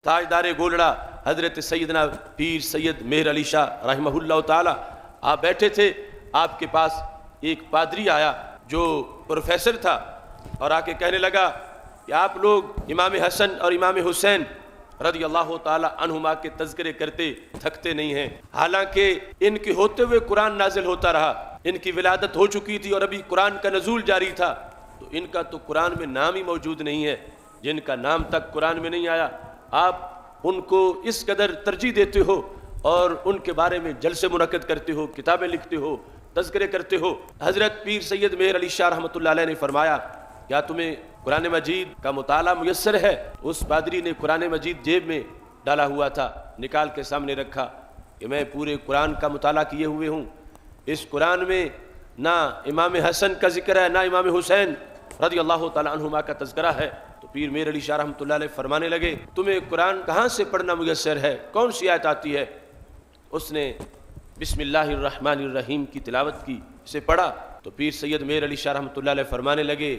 تاجدار گولڑا حضرت سیدنا پیر سید مہر علی شاہ رحمہ اللہ تعالی آپ بیٹھے تھے، آپ کے پاس ایک پادری آیا جو پروفیسر تھا اور آ کے کہنے لگا کہ آپ لوگ امام حسن اور امام حسین رضی اللہ تعالی عنہما کے تذکرے کرتے تھکتے نہیں ہیں، حالانکہ ان کے ہوتے ہوئے قرآن نازل ہوتا رہا، ان کی ولادت ہو چکی تھی اور ابھی قرآن کا نزول جاری تھا، تو ان کا تو قرآن میں نام ہی موجود نہیں ہے، جن کا نام تک قرآن میں نہیں آیا آپ ان کو اس قدر ترجیح دیتے ہو اور ان کے بارے میں جلسے منعقد کرتے ہو، کتابیں لکھتے ہو، تذکرے کرتے ہو۔ حضرت پیر سید مہر علی شاہ رحمۃ اللہ علیہ نے فرمایا کیا تمہیں قرآن مجید کا مطالعہ میسر ہے؟ اس پادری نے قرآن مجید جیب میں ڈالا ہوا تھا، نکال کے سامنے رکھا کہ میں پورے قرآن کا مطالعہ کیے ہوئے ہوں، اس قرآن میں نہ امام حسن کا ذکر ہے نہ امام حسین رضی اللہ تعالیٰ عنہما کا تذکرہ ہے۔ تو پیر مہر علی شاہ رحمۃ اللہ علیہ فرمانے لگے تمہیں قرآن کہاں سے پڑھنا میسر ہے، کون سی آیت آتی ہے؟ اس نے بسم اللہ الرحمن الرحیم کی تلاوت کی، اسے پڑھا تو پیر سید مہر علی شاہ رحمۃ اللہ علیہ فرمانے لگے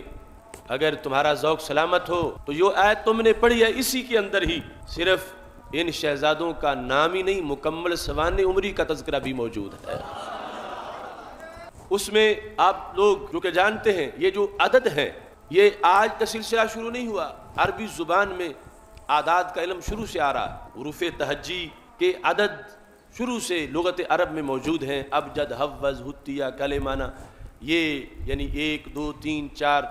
اگر تمہارا ذوق سلامت ہو تو یہ آیت تم نے پڑھی ہے اسی کے اندر ہی صرف ان شہزادوں کا نام ہی نہیں، مکمل سوان عمری کا تذکرہ بھی موجود ہے۔ اس میں آپ لوگ جو کہ جانتے ہیں یہ جو عدد ہیں یہ آج کا سلسلہ شروع نہیں ہوا، عربی زبان میں اعداد کا علم شروع سے آ رہا، حروف تہجی کے عدد شروع سے لغت عرب میں موجود ہیں، ابجد، حوض، حتیہ، کلمانہ، یہ یعنی 1 2 3 4۔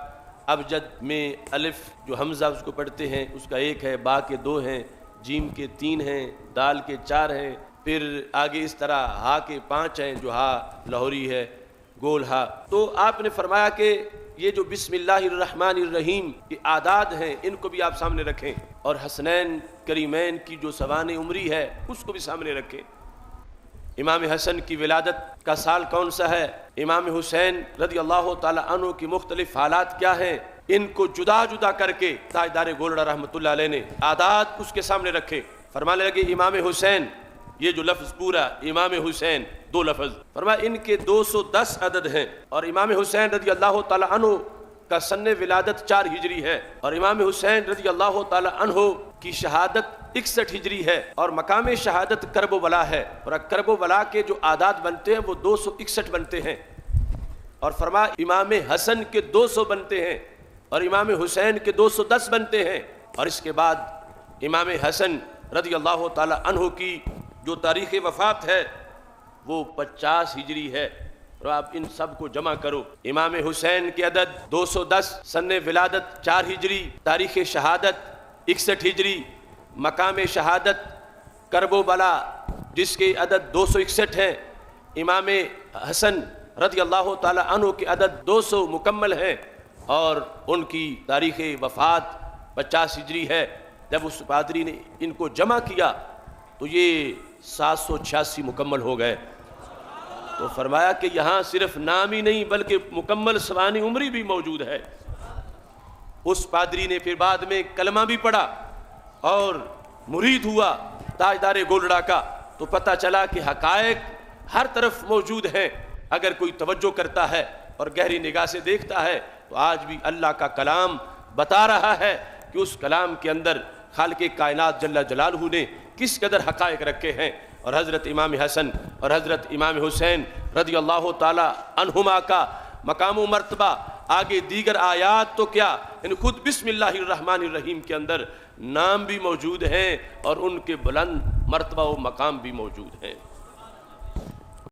ابجد میں الف جو حمزہ اس کو پڑھتے ہیں اس کا 1 ہے، با کے 2 ہیں، جیم کے 3 ہیں، دال کے 4 ہیں، پھر آگے اس طرح ہا کے 5 ہیں جو ہا لاہوری ہے، گول ہا۔ تو آپ نے فرمایا کہ یہ جو بسم اللہ الرحمن الرحیم کے اعداد ہیں ان کو بھی آپ سامنے رکھیں اور حسنین کریمین کی جو سوانح عمری ہے اس کو بھی سامنے رکھیں۔ امام حسن کی ولادت کا سال کون سا ہے، امام حسین رضی اللہ تعالی عنہ کی مختلف حالات کیا ہیں، ان کو جدا جدا کر کے تاجدار گولڑا رحمۃ اللہ علیہ نے اعداد اس کے سامنے رکھے۔ فرمانے لگے امام حسین، یہ جو لفظ پورا امام حسین 2 لفظ، فرمایا ان کے 210 عدد ہیں، اور امام حسین رضی اللہ تعالی عنہ کا سن ولادت 4 ہجری ہے، اور امام حسین رضی اللہ تعالی عنہ کی شہادت 61 ہجری ہے، اور مقام شہادت کرب و بلا ہے، اور کرب و بلا کے جو اعداد بنتے ہیں وہ 261 بنتے ہیں، اور فرمایا امام حسن کے 200 بنتے ہیں اور امام حسین کے 210 بنتے ہیں، اور اس کے بعد امام حسن رضی اللہ تعالی عنہ کی جو تاریخ وفات ہے وہ 50 ہجری ہے، اور آپ ان سب کو جمع کرو، امام حسین کے عدد 210، سن ولادت 4 ہجری، تاریخ شہادت 61 ہجری، مقام شہادت کرب و بلا جس کے عدد 261 ہیں، امام حسن رضی اللہ تعالی عنہ کے عدد 200 مکمل ہیں، اور ان کی تاریخ وفات 50 ہجری ہے۔ جب اس پادری نے ان کو جمع کیا تو یہ 786 مکمل ہو گئے۔ تو فرمایا کہ یہاں صرف نام ہی نہیں بلکہ مکمل سوانح عمری بھی موجود ہے۔ اس پادری نے پھر بعد میں کلمہ بھی پڑھا اور مرید ہوا تاجدار گولڑا کا، تو پتہ چلا کہ حقائق ہر طرف موجود ہیں، اگر کوئی توجہ کرتا ہے اور گہری نگاہ سے دیکھتا ہے تو آج بھی اللہ کا کلام بتا رہا ہے کہ اس کلام کے اندر خالق کائنات جل جلالہ نے کس قدر حقائق رکھے ہیں، اور حضرت امام حسن اور حضرت امام حسین رضی اللہ تعالی عنہما کا مقام و مرتبہ آگے دیگر آیات تو کیا، یعنی خود بسم اللہ الرحمن الرحیم کے اندر نام بھی موجود ہیں اور ان کے بلند مرتبہ و مقام بھی موجود ہیں۔